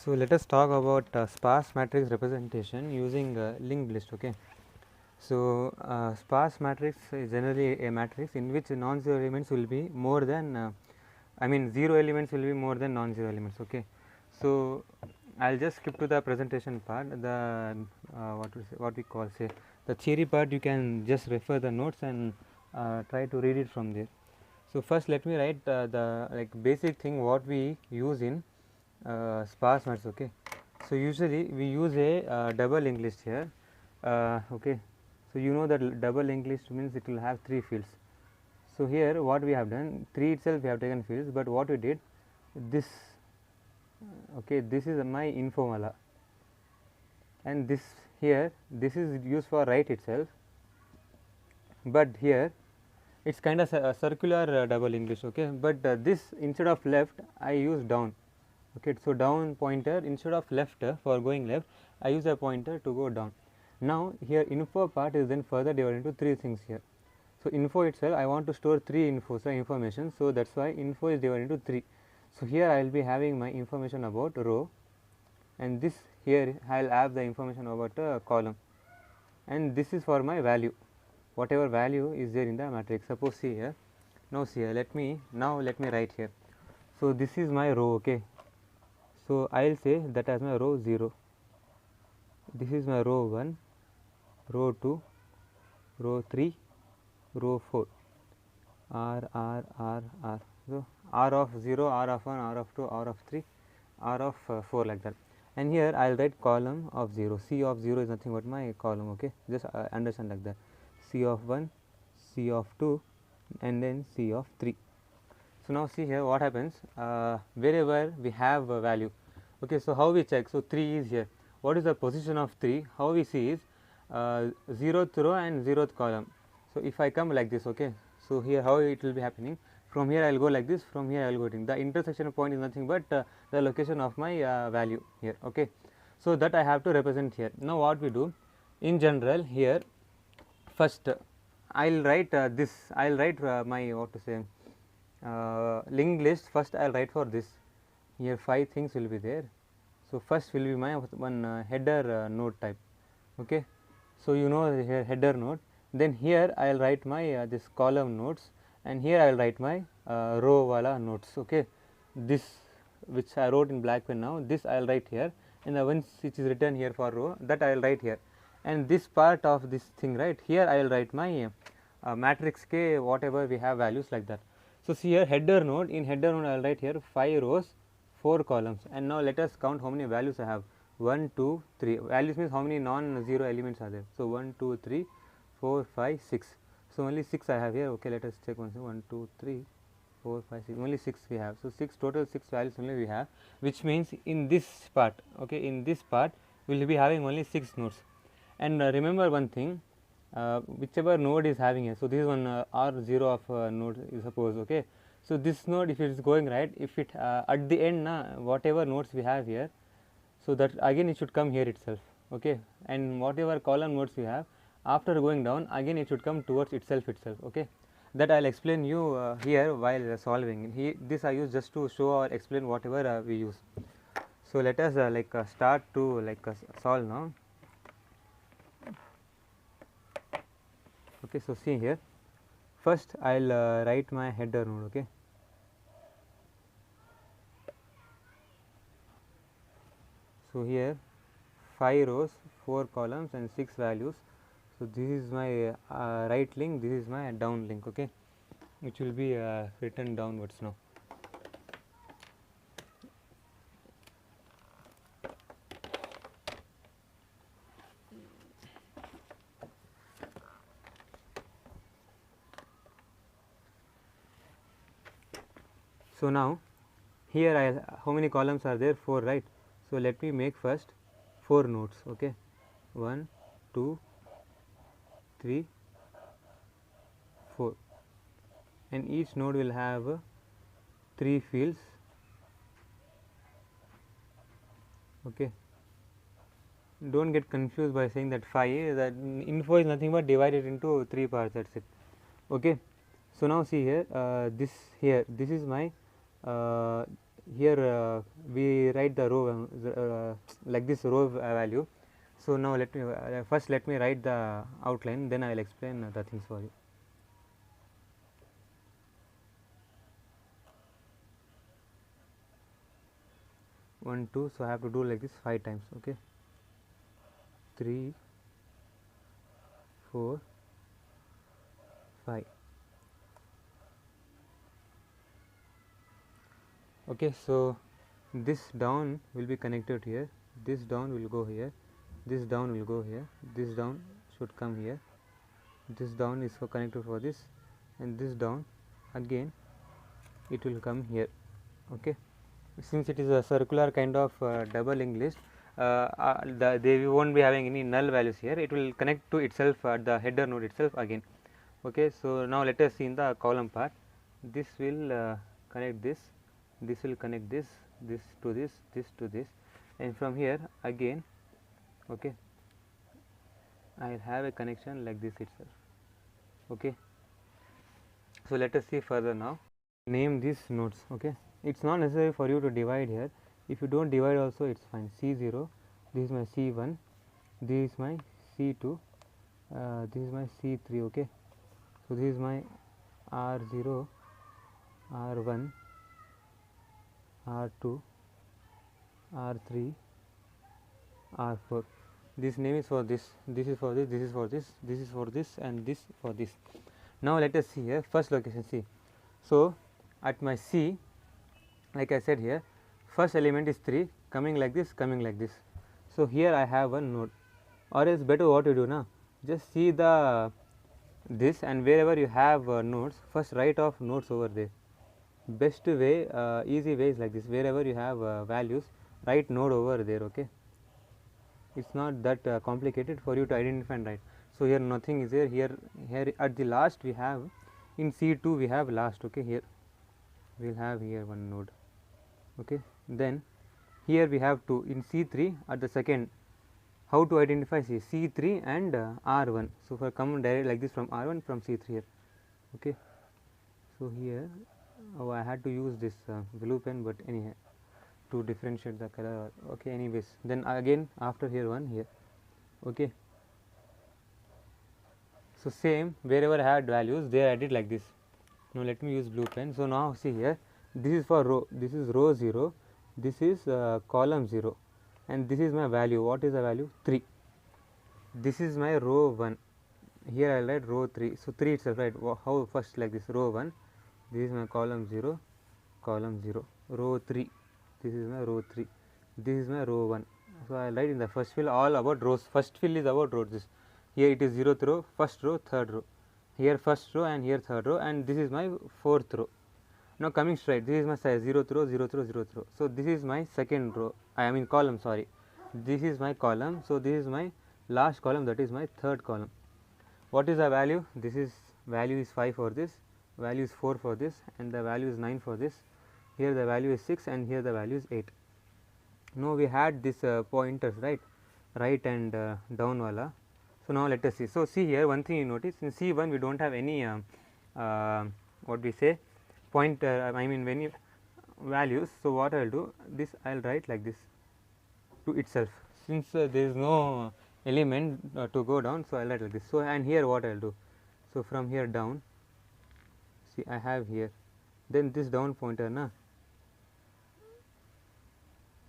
So let us talk about sparse matrix representation using linked list. Okay. So sparse matrix is generally a matrix in which non-zero elements will be more than zero elements will be more than non-zero elements. Okay. So I'll just skip to the presentation part. The what we call say the theory part, you can just refer the notes and try to read it from there. So first let me write the basic thing what we use in sparse matrix. Okay. So usually we use a double linked list here. Okay. So you know that double linked list means it will have 3 fields. So here what we have done, 3 itself we have taken fields, but what we did, this okay, this is my info mala, and this here, this is used for right itself, but here it's kind of a circular double linked list. Okay. But this instead of left I use down. Okay. So down pointer instead of left for going left I use a pointer to go down. Now here info part is then further divided into 3 things here. So info itself I want to store 3 information, so that's why info is divided into 3. So here I will be having my information about row, and this here I will have the information about column, and this is for my value, whatever value is there in the matrix. Suppose see here, now see here, let me write here. So this is my row. Okay. So I will say that as my row 0, this is my row 1, row 2, row 3, row 4, R. So R of 0, R of 1, R of 2, R of 3, R of 4, like that. And here I will write column of 0. C of 0 is nothing but my column. Okay. Just understand like that. C of 1, C of 2, and then C of 3. So now see here what happens, wherever we have a value. Okay. So how we check? So 3 is here. What is the position of 3? How we see is 0th row and 0th column. So if I come like this. Okay. So here how it will be happening, from here I will go like this, from here I will go in. The intersection point is nothing but the location of my value here. Okay. So that I have to represent here. Now what we do in general here, first I will write this, I will write my what to say linked list. First I will write for this, here 5 things will be there. So first will be my one header node type. Okay. So you know here header node, then here I will write my this column nodes, and here I will write my row wala nodes. Okay. This which I wrote in black pen, now this I will write here, and the ones which is written here for row, that I will write here, and this part of this thing right here I will write my matrix K, whatever we have values, like that. So see here header node, in header node I will write here 5 rows 4 columns, and now let us count how many values I have. 1 2 3 values means how many non-zero elements are there. So 1 2 3 4 5 6. So only 6 I have here. Okay, let us check once. 1 2 3 4 5 6, only 6 we have. So 6 total 6 values only we have, which means in this part, okay, in this part we will be having only 6 nodes. And remember one thing, whichever node is having here, so this is one R0 of node is suppose. Okay. So this node, if it is going right, if it at the end whatever nodes we have here, so that again it should come here itself. Okay. And whatever column nodes we have, after going down again it should come towards itself. Okay. That I will explain you here while solving. This I use just to show or explain whatever we use. So let us start to solve now. Okay. So see here, first I will write my header node. Okay. So here 5 rows 4 columns and 6 values. So this is my right link, this is my down link. Okay, which will be written downwards now. So now here how many columns are there? 4, right? So let me make first 4 nodes. Okay, 1 2 3 4, and each node will have 3 fields. Okay, don't get confused by saying that 5, that info is nothing but divided into 3 parts, that's it. Okay. So now see here, this is my here we write the row like this row value. So now let me first let me write the outline, then I will explain the things for you. 1 2, so I have to do like this 5 times. Okay, 3 4 5. Okay, so this down will be connected here, this down will go here, this down will go here, this down should come here, this down is for connected for this, and this down again it will come here. Okay, since it is a circular kind of double linked list, they won't be having any null values here, it will connect to itself at the header node itself again. Okay, so now let us see in the column part. This will connect this, this will connect this, this to this, this to this, and from here again, okay, I will have a connection like this itself. Okay, so let us see further now. Name these nodes. Okay, it's not necessary for you to divide here. If you don't divide also it's fine. C0, this is my C1, this is my C2, this is my C3. Okay, so this is my R0, R1, R2, R3, R4. This name is for this, this is for this, this is for this, this is for this, and this for this. Now let us see here first location C. So at my C, like I said here, first element is 3 coming like this, coming like this. So here I have one node, or else better what you do now, just see the this, and wherever you have nodes, first write off nodes over there. Best way, easy way is like this, wherever you have values, write node over there. Okay, it's not that complicated for you to identify and write. So here nothing is there, here at the last we have, in C2 we have last. Okay, here we will have here one node. Okay, then here we have 2 in C3 at the second. How to identify C3 and R1? So for come direct like this from R1 from C3 here. Okay, so here I had to use this blue pen, but anyhow to differentiate the color. Okay, anyways, then again after here one here. Okay, so same wherever I had values there I did like this. Now let me use blue pen. So now see here, this is for row, this is row 0, this is column 0, and this is my value. What is the value? 3. This is my row 1, here I will write row 3. So 3 itself, right? How first like this, row 1, this is my column 0, column 0, row 3, this is my row 3, this is my row 1. So I will write in the first fill all about rows. First fill is about rows. This here it is 0th row, first row, third row, here first row and here third row, and this is my 4th row. Now coming straight, this is my size 0th row, 0th row, 0th row. So this is my second row, I mean column, sorry, this is my column. So this is my last column, that is my third column. What is the value? This is value is 5 for this, value is 4 for this, and the value is 9 for this. Here the value is 6 and here the value is 8. Now we had this pointers, right and down wala. So now let us see. So see here, one thing you notice, in C1 we don't have any what we say pointer, I mean many values. So what I will do, this I will write like this to itself, since there is no element to go down. So I will write like this. So and here what I will do, so from here down, see I have here, then this down pointer na,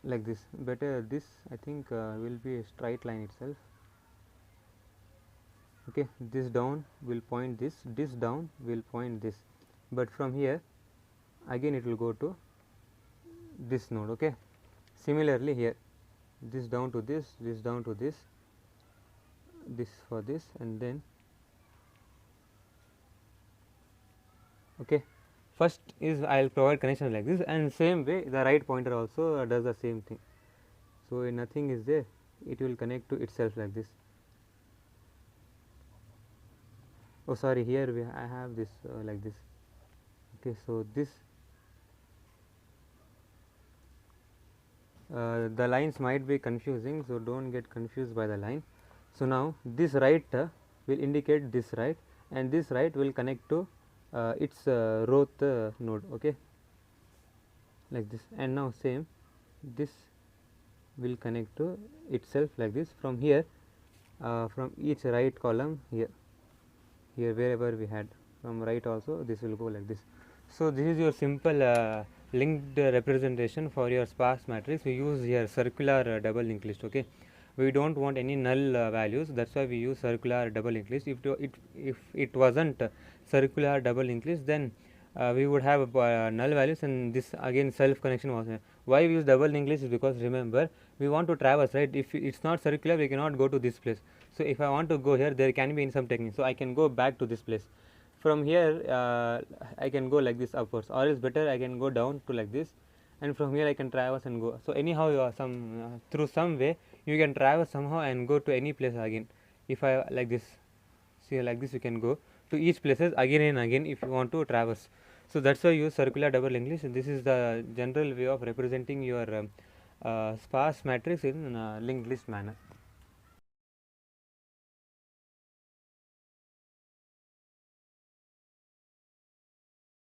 like this. Better this I think will be a straight line itself. Okay, this down will point this, this down will point this, but from here again it will go to this node. Okay, similarly here, this down to this, this down to this, this for this, and then okay, first is I will provide connection like this, and same way the right pointer also does the same thing. So nothing is there, it will connect to itself like this. Oh sorry, here I have this like this. Okay, so this the lines might be confusing, so don't get confused by the line. So now this right will indicate this right, and this right will connect to its rowth node. Okay, like this, and now same this will connect to itself like this. From here, from each right column here wherever we had, from right also this will go like this. So this is your simple linked representation for your sparse matrix. We use here circular double linked list. Okay, we don't want any null values, that's why we use circular double linked list. If it wasn't circular double linked list, then we would have null values, and this again self connection was why we use double linked list is because remember we want to traverse, right? If it's not circular, we cannot go to this place. So if I want to go here, there can be in some technique, so I can go back to this place. From here I can go like this upwards, or is better I can go down to like this, and from here I can traverse and go. So anyhow through some way you can traverse somehow and go to any place again. If I like this, see like this, you can go to each places again and again if you want to traverse. So that's why you use circular double linked list. This is the general way of representing your sparse matrix in linked list manner.